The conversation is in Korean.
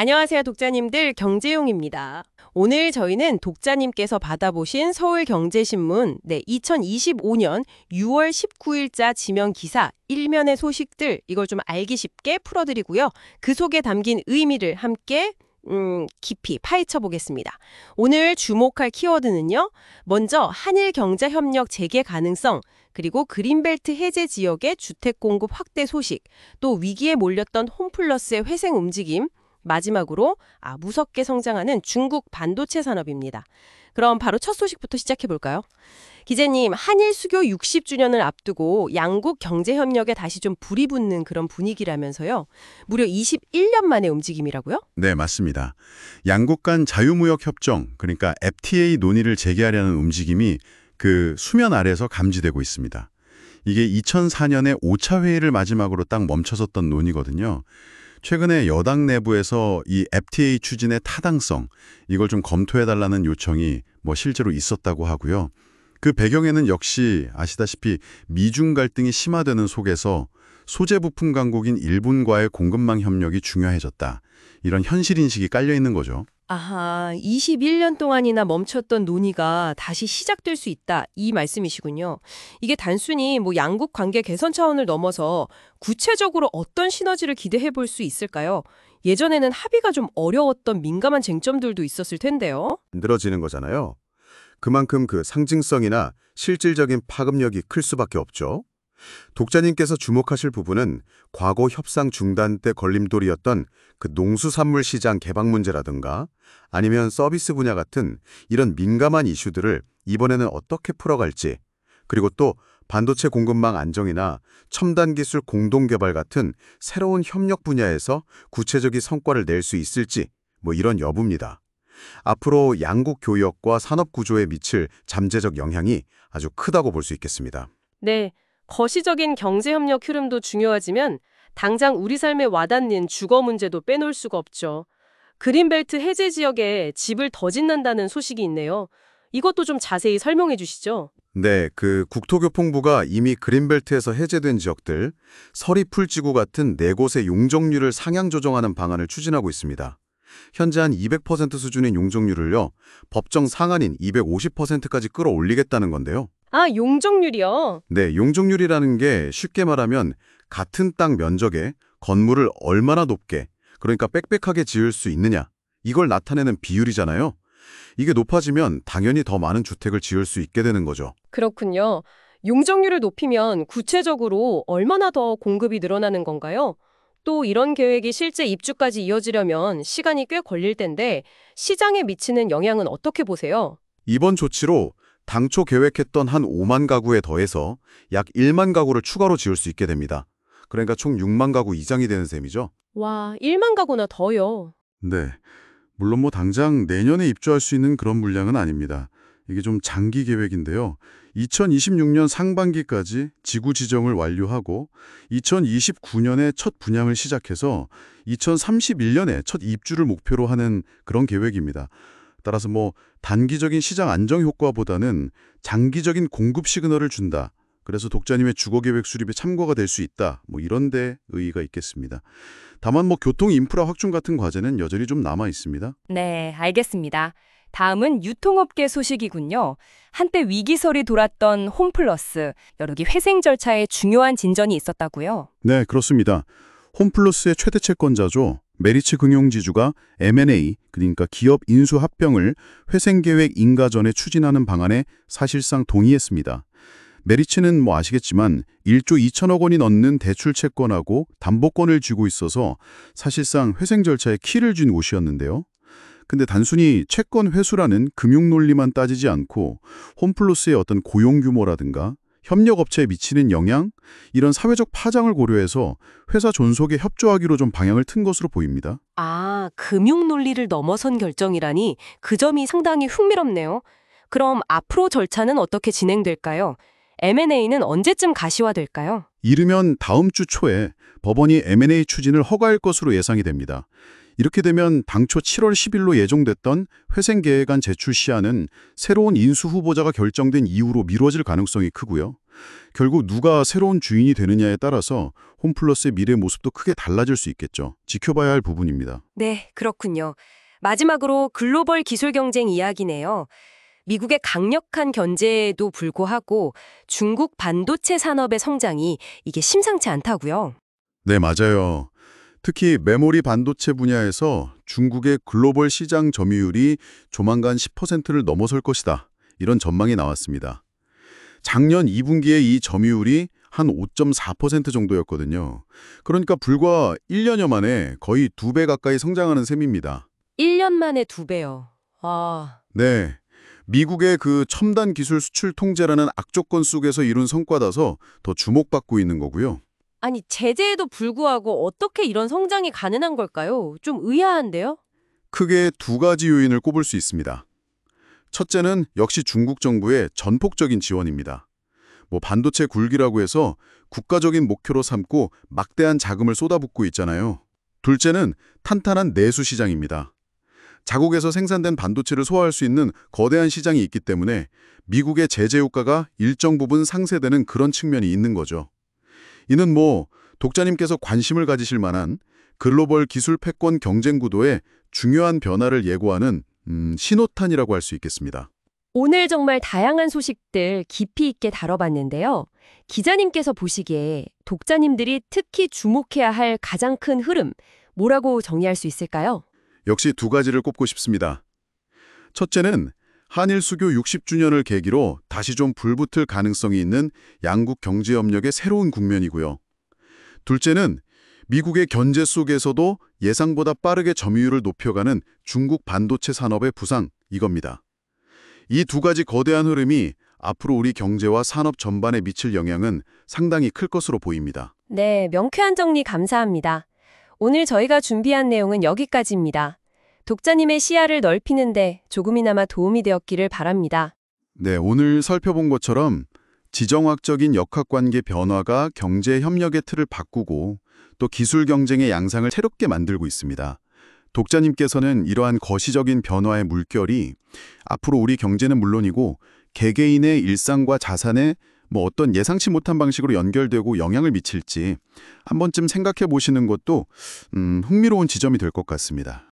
안녕하세요, 독자님들. 경제용입니다. 오늘 저희는 독자님께서 받아보신 서울경제신문 2025년 6월 19일자 지면 기사 일면의 소식들 이걸 좀 알기 쉽게 풀어드리고요. 그 속에 담긴 의미를 함께 깊이 파헤쳐 보겠습니다. 오늘 주목할 키워드는요. 먼저 한일 경제협력 재개 가능성, 그리고 그린벨트 해제 지역의 주택 공급 확대 소식, 또 위기에 몰렸던 홈플러스의 회생 움직임, 마지막으로 무섭게 성장하는 중국 반도체 산업입니다. 그럼 바로 첫 소식부터 시작해 볼까요? 기자님, 한일 수교 60주년을 앞두고 양국 경제협력에 다시 좀 불이 붙는 그런 분위기라면서요. 무려 21년 만의 움직임이라고요? 네, 맞습니다. 양국 간 자유무역 협정, 그러니까 FTA 논의를 재개하려는 움직임이 그 수면 아래에서 감지되고 있습니다. 이게 2004년에 5차 회의를 마지막으로 딱 멈춰섰던 논의거든요. 최근에 여당 내부에서 이 FTA 추진의 타당성, 이걸 좀 검토해달라는 요청이 실제로 있었다고 하고요. 그 배경에는 역시 아시다시피 미중 갈등이 심화되는 속에서 소재 부품 강국인 일본과의 공급망 협력이 중요해졌다. 이런 현실인식이 깔려있는 거죠. 아하, 21년 동안이나 멈췄던 논의가 다시 시작될 수 있다. 이 말씀이시군요. 이게 단순히 양국 관계 개선 차원을 넘어서 구체적으로 어떤 시너지를 기대해 볼 수 있을까요? 예전에는 합의가 좀 어려웠던 민감한 쟁점들도 있었을 텐데요. 늘어지는 거잖아요. 그만큼 그 상징성이나 실질적인 파급력이 클 수밖에 없죠. 독자님께서 주목하실 부분은 과거 협상 중단 때 걸림돌이었던 그 농수산물 시장 개방 문제라든가 아니면 서비스 분야 같은 이런 민감한 이슈들을 이번에는 어떻게 풀어갈지, 그리고 또 반도체 공급망 안정이나 첨단 기술 공동 개발 같은 새로운 협력 분야에서 구체적인 성과를 낼 수 있을지 이런 여부입니다. 앞으로 양국 교역과 산업 구조에 미칠 잠재적 영향이 아주 크다고 볼 수 있겠습니다. 네. 거시적인 경제협력 흐름도 중요하지만 당장 우리 삶에 와닿는 주거 문제도 빼놓을 수가 없죠. 그린벨트 해제 지역에 집을 더 짓는다는 소식이 있네요. 이것도 좀 자세히 설명해 주시죠. 네, 그 국토교통부가 이미 그린벨트에서 해제된 지역들, 서리풀지구 같은 4곳의 용적률을 상향 조정하는 방안을 추진하고 있습니다. 현재 한 200% 수준인 용적률을요, 법정 상한인 250%까지 끌어올리겠다는 건데요. 용적률이요? 네, 용적률이라는 게 쉽게 말하면 같은 땅 면적에 건물을 얼마나 높게, 그러니까 빽빽하게 지을 수 있느냐, 이걸 나타내는 비율이잖아요. 이게 높아지면 당연히 더 많은 주택을 지을 수 있게 되는 거죠. 그렇군요. 용적률을 높이면 구체적으로 얼마나 더 공급이 늘어나는 건가요? 또 이런 계획이 실제 입주까지 이어지려면 시간이 꽤 걸릴 텐데 시장에 미치는 영향은 어떻게 보세요? 이번 조치로 당초 계획했던 한 5만 가구에 더해서 약 1만 가구를 추가로 지을 수 있게 됩니다. 그러니까 총 6만 가구 이상이 되는 셈이죠. 와, 1만 가구나 더요. 네, 물론 당장 내년에 입주할 수 있는 그런 물량은 아닙니다. 이게 좀 장기 계획인데요. 2026년 상반기까지 지구 지정을 완료하고 2029년에 첫 분양을 시작해서 2031년에 첫 입주를 목표로 하는 그런 계획입니다. 따라서 단기적인 시장 안정 효과보다는 장기적인 공급 시그널을 준다. 그래서 독자님의 주거계획 수립에 참고가 될 수 있다. 이런 데 의의가 있겠습니다. 다만 교통 인프라 확충 같은 과제는 여전히 좀 남아 있습니다. 네, 알겠습니다. 다음은 유통업계 소식이군요. 한때 위기설이 돌았던 홈플러스, 여러 개 회생 절차에 중요한 진전이 있었다고요? 네, 그렇습니다. 홈플러스의 최대 채권자죠. 메리츠 금융지주가 M&A, 그러니까 기업 인수 합병을 회생계획 인가 전에 추진하는 방안에 사실상 동의했습니다. 메리츠는 아시겠지만 1조 2천억 원이 넘는 대출 채권하고 담보권을 쥐고 있어서 사실상 회생 절차에 키를 쥔 곳이었는데요. 근데 단순히 채권 회수라는 금융 논리만 따지지 않고 홈플러스의 어떤 고용 규모라든가 협력업체에 미치는 영향, 이런 사회적 파장을 고려해서 회사 존속에 협조하기로 좀 방향을 튼 것으로 보입니다. 금융 논리를 넘어선 결정이라니 그 점이 상당히 흥미롭네요. 그럼 앞으로 절차는 어떻게 진행될까요? M&A는 언제쯤 가시화될까요? 이르면 다음 주 초에 법원이 M&A 추진을 허가할 것으로 예상이 됩니다. 이렇게 되면 당초 7월 10일로 예정됐던 회생계획안 제출 시한은 새로운 인수 후보자가 결정된 이후로 미뤄질 가능성이 크고요. 결국 누가 새로운 주인이 되느냐에 따라서 홈플러스의 미래 모습도 크게 달라질 수 있겠죠. 지켜봐야 할 부분입니다. 네, 그렇군요. 마지막으로 글로벌 기술 경쟁 이야기네요. 미국의 강력한 견제에도 불구하고 중국 반도체 산업의 성장이 이게 심상치 않다고요. 네, 맞아요. 특히 메모리 반도체 분야에서 중국의 글로벌 시장 점유율이 조만간 10%를 넘어설 것이다. 이런 전망이 나왔습니다. 작년 2분기에 이 점유율이 한 5.4% 정도였거든요. 그러니까 불과 1년여 만에 거의 2배 가까이 성장하는 셈입니다. 1년 만에 2배요. 아, 네. 미국의 그 첨단 기술 수출 통제라는 악조건 속에서 이룬 성과라서 더 주목받고 있는 거고요. 아니, 제재에도 불구하고 어떻게 이런 성장이 가능한 걸까요? 좀 의아한데요? 크게 두 가지 요인을 꼽을 수 있습니다. 첫째는 역시 중국 정부의 전폭적인 지원입니다. 반도체 굴기라고 해서 국가적인 목표로 삼고 막대한 자금을 쏟아붓고 있잖아요. 둘째는 탄탄한 내수 시장입니다. 자국에서 생산된 반도체를 소화할 수 있는 거대한 시장이 있기 때문에 미국의 제재 효과가 일정 부분 상쇄되는 그런 측면이 있는 거죠. 이는 독자님께서 관심을 가지실 만한 글로벌 기술 패권 경쟁 구도의 중요한 변화를 예고하는 신호탄이라고 할 수 있겠습니다. 오늘 정말 다양한 소식들 깊이 있게 다뤄봤는데요. 기자님께서 보시기에 독자님들이 특히 주목해야 할 가장 큰 흐름, 뭐라고 정의할 수 있을까요? 역시 두 가지를 꼽고 싶습니다. 첫째는 한일 수교 60주년을 계기로 다시 좀 불붙을 가능성이 있는 양국 경제협력의 새로운 국면이고요. 둘째는 미국의 견제 속에서도 예상보다 빠르게 점유율을 높여가는 중국 반도체 산업의 부상, 이겁니다. 이 두 가지 거대한 흐름이 앞으로 우리 경제와 산업 전반에 미칠 영향은 상당히 클 것으로 보입니다. 네, 명쾌한 정리 감사합니다. 오늘 저희가 준비한 내용은 여기까지입니다. 독자님의 시야를 넓히는데 조금이나마 도움이 되었기를 바랍니다. 네, 오늘 살펴본 것처럼 지정학적인 역학관계 변화가 경제 협력의 틀을 바꾸고 또 기술 경쟁의 양상을 새롭게 만들고 있습니다. 독자님께서는 이러한 거시적인 변화의 물결이 앞으로 우리 경제는 물론이고 개개인의 일상과 자산에 어떤 예상치 못한 방식으로 연결되고 영향을 미칠지 한 번쯤 생각해 보시는 것도 흥미로운 지점이 될 것 같습니다.